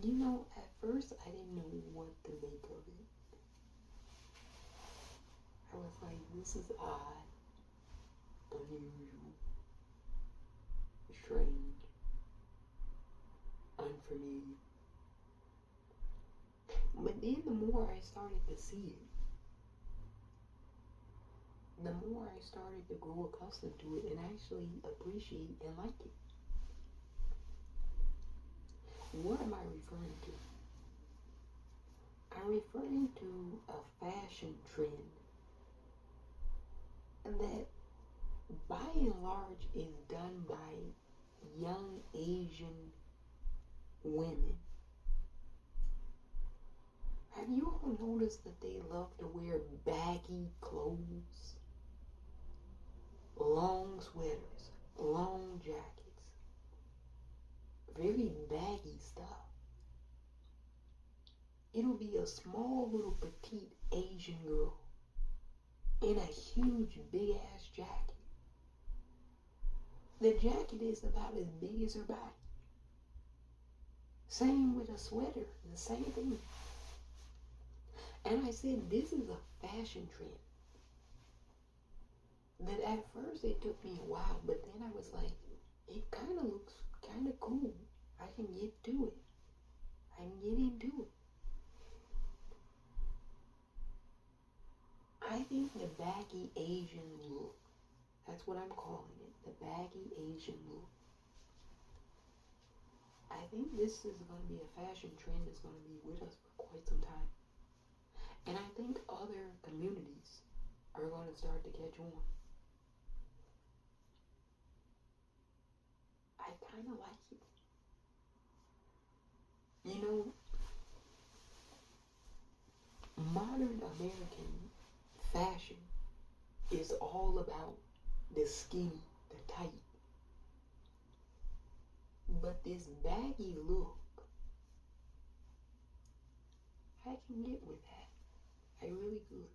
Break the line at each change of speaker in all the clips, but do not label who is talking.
You know, at first I didn't know what to make of it. I was like, this is odd, unusual, strange, unfamiliar. But then the more I started to see it, the more I started to grow accustomed to it and actually appreciate and like it. What am I referring to? I'm referring to a fashion trend that by and large is done by young Asian women. Have you all noticed that they love to wear baggy clothes? Long sweaters, long jackets, very baggy stuff. It'll be a small little petite Asian girl in a huge big ass jacket. The jacket is about as big as her body. Same with a sweater, the same thing. And I said, this is a fashion trend. That at first it took me a while, but then I was like, it kind of looks kind of cool. I can get to it. I can get into it. I think the baggy Asian look, that's what I'm calling it, the baggy Asian look. I think this is going to be a fashion trend that's going to be with us for quite some time. And I think other communities are going to start to catch on. I kind of like it. You know, modern American fashion is all about the skinny, the tight. But this baggy look, I can get with that. I really could.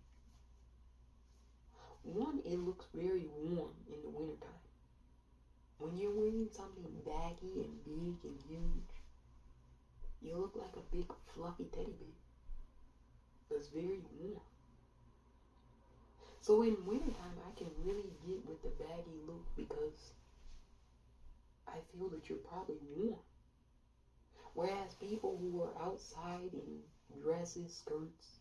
One, it looks very warm in the wintertime. When you're wearing something baggy and big and huge, you look like a big fluffy teddy bear. It's very warm. So in wintertime, I can really get with the baggy look because I feel that you're probably warm. Whereas people who are outside in dresses, skirts,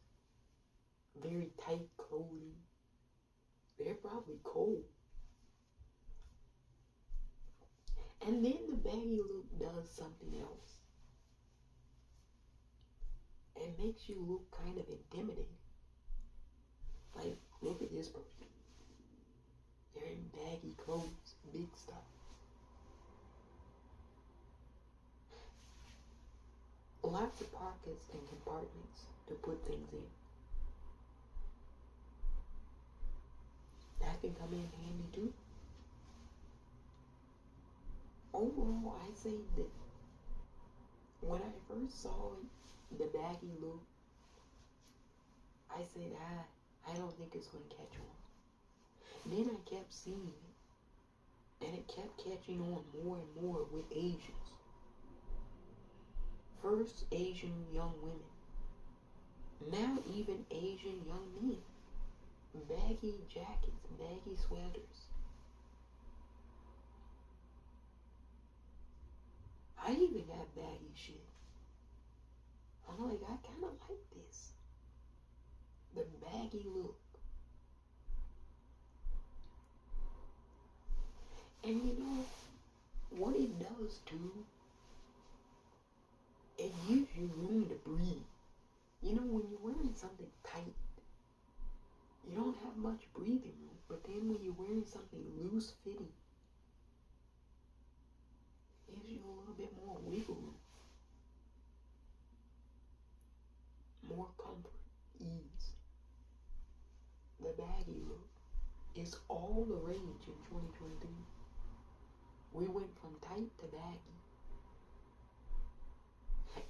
very tight clothing, they're probably cold. And then the baggy look does something else. It makes you look kind of intimidating. Like, look at this person. They're in baggy clothes, big stuff. Lots of pockets and compartments to put things in. That can come in handy too. Overall, I say that when I first saw the baggy look, I said, I don't think it's going to catch on. Then I kept seeing it, and it kept catching on more and more with Asians. First, Asian young women. Now, even Asian young men. Baggy jackets, baggy sweaters. I even got baggy shit. I'm like, I kind of like this. The baggy look. And you know, what it does too, it gives you room to breathe. You know, when you're wearing something tight, you don't have much breathing room. But then when you're wearing something loose fitting, it gives you a little bit more wiggle room. More comfort, ease. The baggy look is all the rage in 2023. We went from tight to baggy.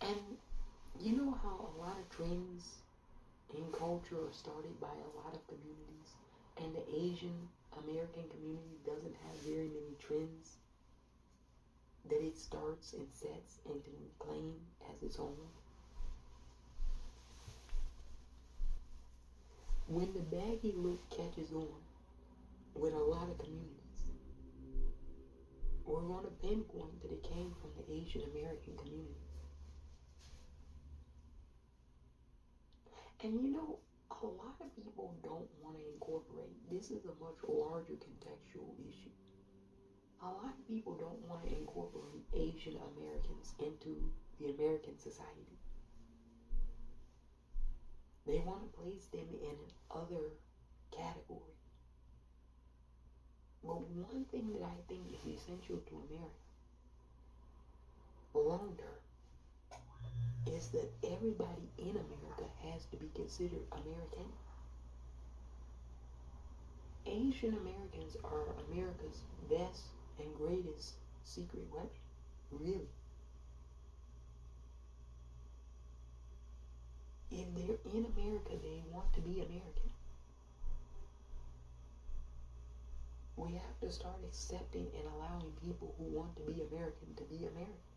And you know how a lot of trends in culture are started by a lot of communities, and the Asian American community doesn't have very many trends that it starts and sets and can claim as its own. When the baggy look catches on with a lot of communities, we're going to pinpoint that it came from the Asian American community. And you know, a lot of people don't want to incorporate. This is a much larger contextual issue. A lot of people don't want to incorporate Asian Americans into the American society. They want to place them in another category. But one thing that I think is essential to America, long term, is that everybody in America has to be considered American. Asian Americans are America's best and greatest secret weapon. Really. If they're in America, they want to be American. We have to start accepting and allowing people who want to be American to be American.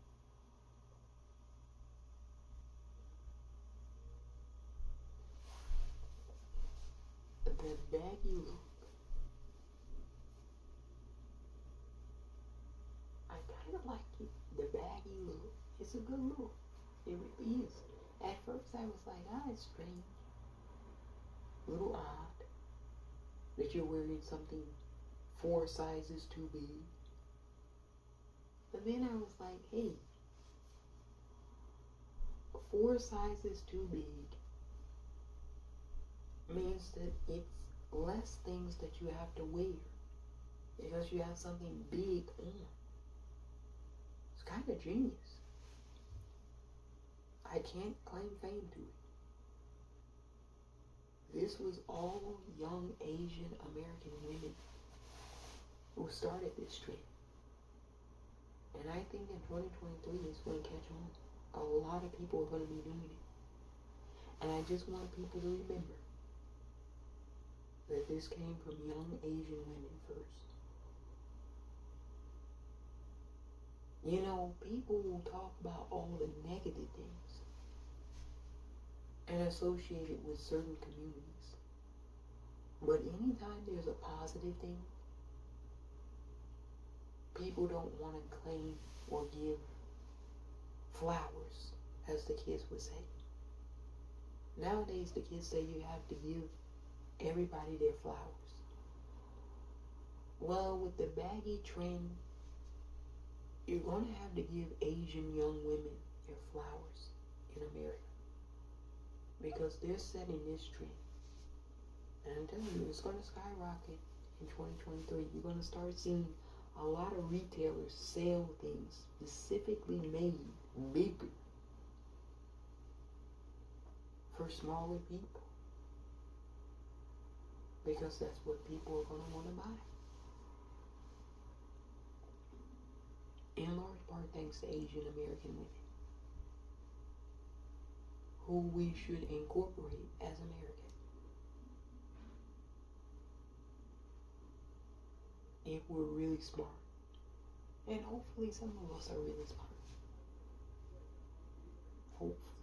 The baggy look. I kind of like it. The baggy look. It's a good look. It really is. At first I was like, it's strange. A little odd that you're wearing something 4 sizes too big. But then I was like, hey, 4 sizes too big means that it's less things that you have to wear because you have something big on. It's kind of genius. I can't claim fame to it. This was all young Asian American women who started this trend. And I think in 2023 it's going to catch on. A lot of people are going to be doing it. And I just want people to remember that this came from young Asian women first. You know, people will talk about all the negative things and associate it with certain communities. But anytime there's a positive thing, people don't want to claim or give flowers, as the kids would say. Nowadays, the kids say you have to give everybody their flowers. Well, with the baggy trend, you're going to have to give Asian young women their flowers in America. Because they're setting this trend. And I'm telling you, it's going to skyrocket in 2023. You're going to start seeing a lot of retailers sell things specifically made bigger for smaller people. Because that's what people are going to want to buy. In large part thanks to Asian American women, who we should incorporate as American. If we're really smart. And hopefully some of us are really smart. Hopefully.